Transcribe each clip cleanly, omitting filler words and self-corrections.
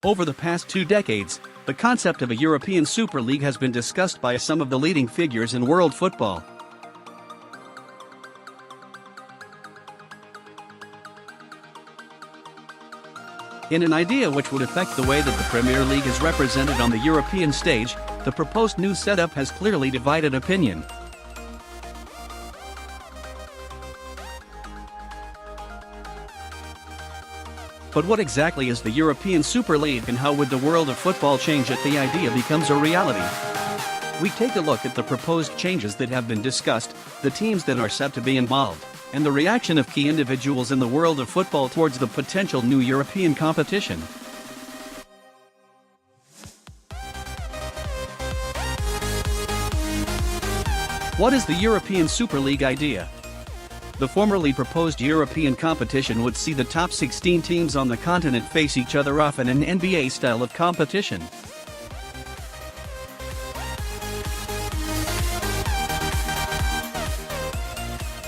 Over the past 2 decades, the concept of a European Super League has been discussed by some of the leading figures in world football. In an idea which would affect the way that the Premier League is represented on the European stage, the proposed new setup has clearly divided opinion. But what exactly is the European Super League, and how would the world of football change if the idea becomes a reality? We take a look at the proposed changes that have been discussed, the teams that are set to be involved, and the reaction of key individuals in the world of football towards the potential new European competition. What is the European Super League idea? The formerly proposed European competition would see the top 16 teams on the continent face each other off in an NBA style of competition.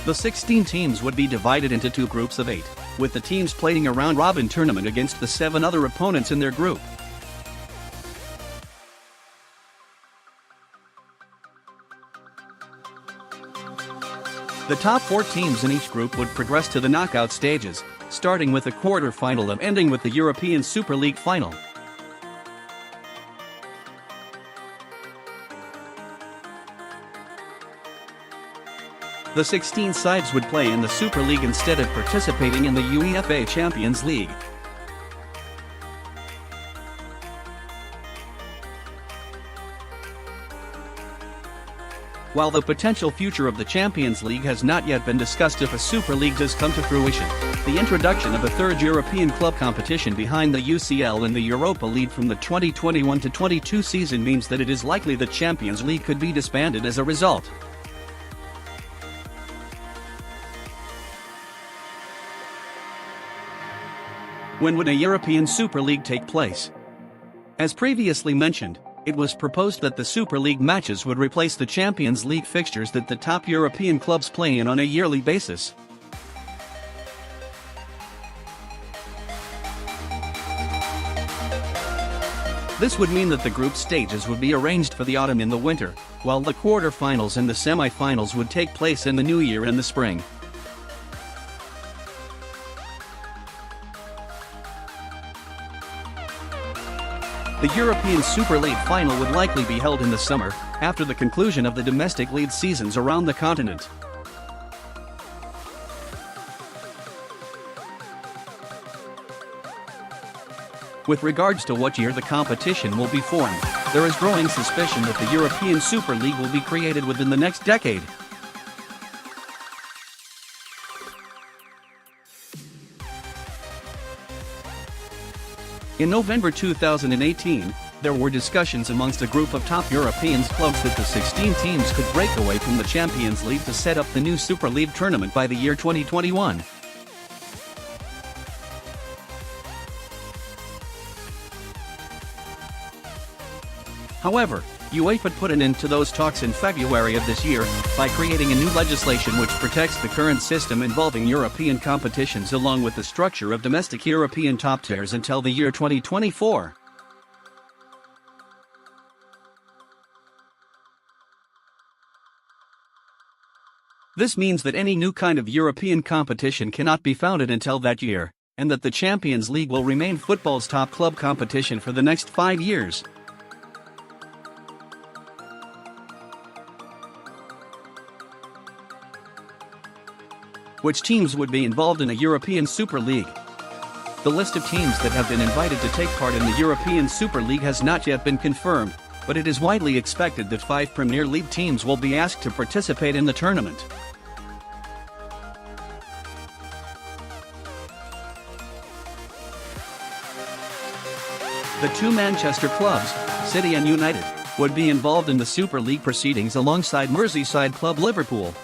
The 16 teams would be divided into 2 groups of 8, with the teams playing a round-robin tournament against the 7 other opponents in their group. The top 4 teams in each group would progress to the knockout stages, starting with the quarter-final and ending with the European Super League final. The 16 sides would play in the Super League instead of participating in the UEFA Champions League. While the potential future of the Champions League has not yet been discussed if a Super League does come to fruition, the introduction of a third European club competition behind the UCL and the Europa League from the 2021-22 season means that it is likely the Champions League could be disbanded as a result. When would a European Super League take place? As previously mentioned, it was proposed that the Super League matches would replace the Champions League fixtures that the top European clubs play in on a yearly basis. This would mean that the group stages would be arranged for the autumn and the winter, while the quarter-finals and the semi-finals would take place in the new year and the spring. The European Super League final would likely be held in the summer, after the conclusion of the domestic league seasons around the continent. With regards to what year the competition will be formed, there is growing suspicion that the European Super League will be created within the next decade. In November 2018, there were discussions amongst a group of top European clubs that the 16 teams could break away from the Champions League to set up the new Super League tournament by the year 2021. However, UEFA put an end to those talks in February of this year by creating a new legislation which protects the current system involving European competitions along with the structure of domestic European top tiers until the year 2024. This means that any new kind of European competition cannot be founded until that year, and that the Champions League will remain football's top club competition for the next 5 years. Which teams would be involved in a European Super League? The list of teams that have been invited to take part in the European Super League has not yet been confirmed, but it is widely expected that 5 Premier League teams will be asked to participate in the tournament. The 2 Manchester clubs, City and United, would be involved in the Super League proceedings alongside Merseyside club Liverpool.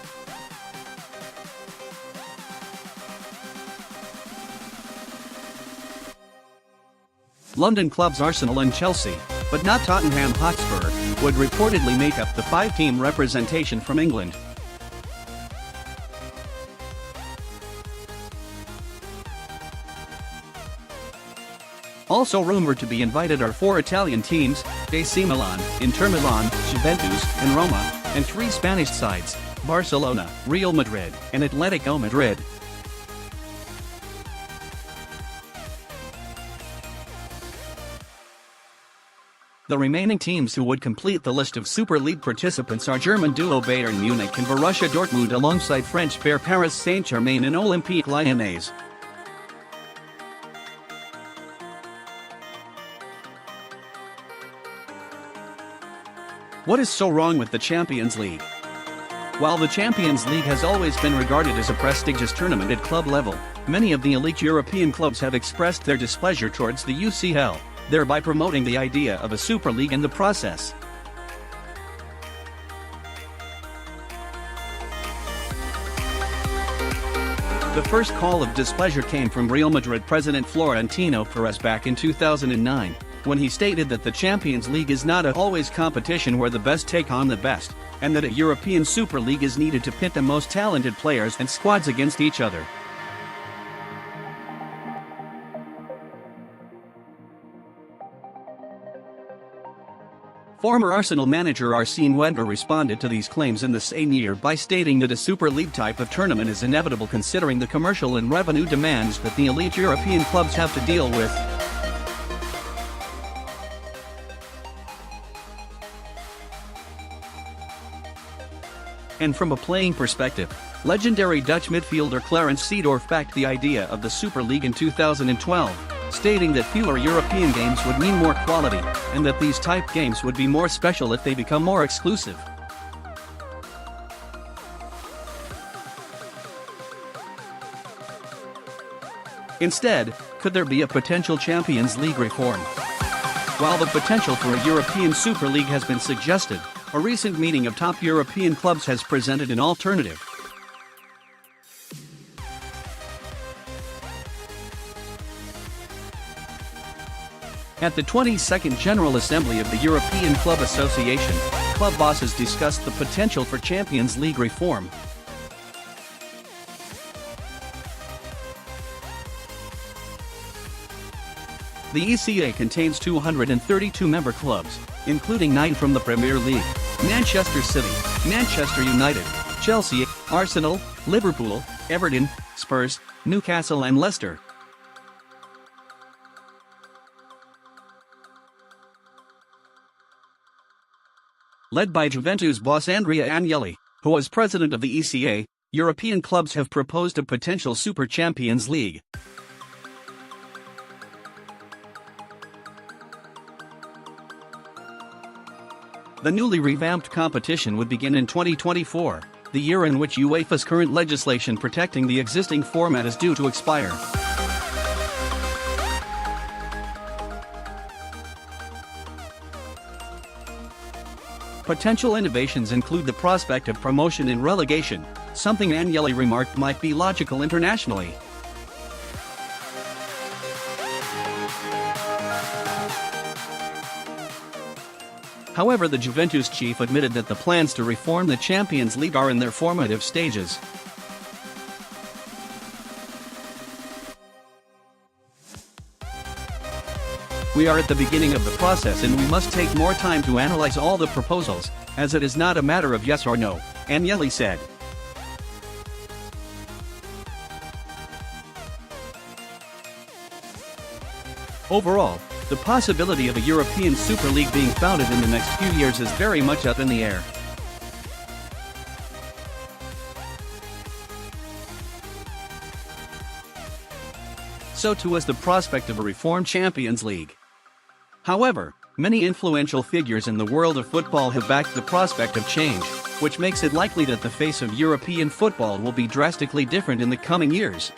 London clubs Arsenal and Chelsea, but not Tottenham Hotspur, would reportedly make up the 5-team representation from England. Also rumored to be invited are 4 Italian teams, AC Milan, Inter Milan, Juventus, and Roma, and 3 Spanish sides, Barcelona, Real Madrid, and Atletico Madrid. The remaining teams who would complete the list of Super League participants are German duo Bayern Munich and Borussia Dortmund alongside French pair Paris Saint-Germain and Olympique Lyonnais. What is so wrong with the Champions League? While the Champions League has always been regarded as a prestigious tournament at club level, many of the elite European clubs have expressed their displeasure towards the UCL, thereby promoting the idea of a Super League in the process. The first call of displeasure came from Real Madrid president Florentino Perez back in 2009, when he stated that the Champions League is not a always competition where the best take on the best, and that a European Super League is needed to pit the most talented players and squads against each other. Former Arsenal manager Arsene Wenger responded to these claims in the same year by stating that a Super League type of tournament is inevitable considering the commercial and revenue demands that the elite European clubs have to deal with. And from a playing perspective, legendary Dutch midfielder Clarence Seedorf backed the idea of the Super League in 2012. Stating that fewer European games would mean more quality, and that these type games would be more special if they become more exclusive. Instead, could there be a potential Champions League reform? While the potential for a European Super League has been suggested, a recent meeting of top European clubs has presented an alternative. At the 22nd General Assembly of the European Club Association, club bosses discussed the potential for Champions League reform. The ECA contains 232 member clubs, including 9 from the Premier League: Manchester City, Manchester United, Chelsea, Arsenal, Liverpool, Everton, Spurs, Newcastle and Leicester. Led by Juventus boss Andrea Agnelli, who was president of the ECA, European clubs have proposed a potential Super Champions League. The newly revamped competition would begin in 2024, the year in which UEFA's current legislation protecting the existing format is due to expire. Potential innovations include the prospect of promotion and relegation, something Agnelli remarked might be logical internationally. However, the Juventus chief admitted that the plans to reform the Champions League are in their formative stages. We are at the beginning of the process and we must take more time to analyze all the proposals, as it is not a matter of yes or no, Agnelli said. Overall, the possibility of a European Super League being founded in the next few years is very much up in the air. So too is the prospect of a reformed Champions League. However, many influential figures in the world of football have backed the prospect of change, which makes it likely that the face of European football will be drastically different in the coming years.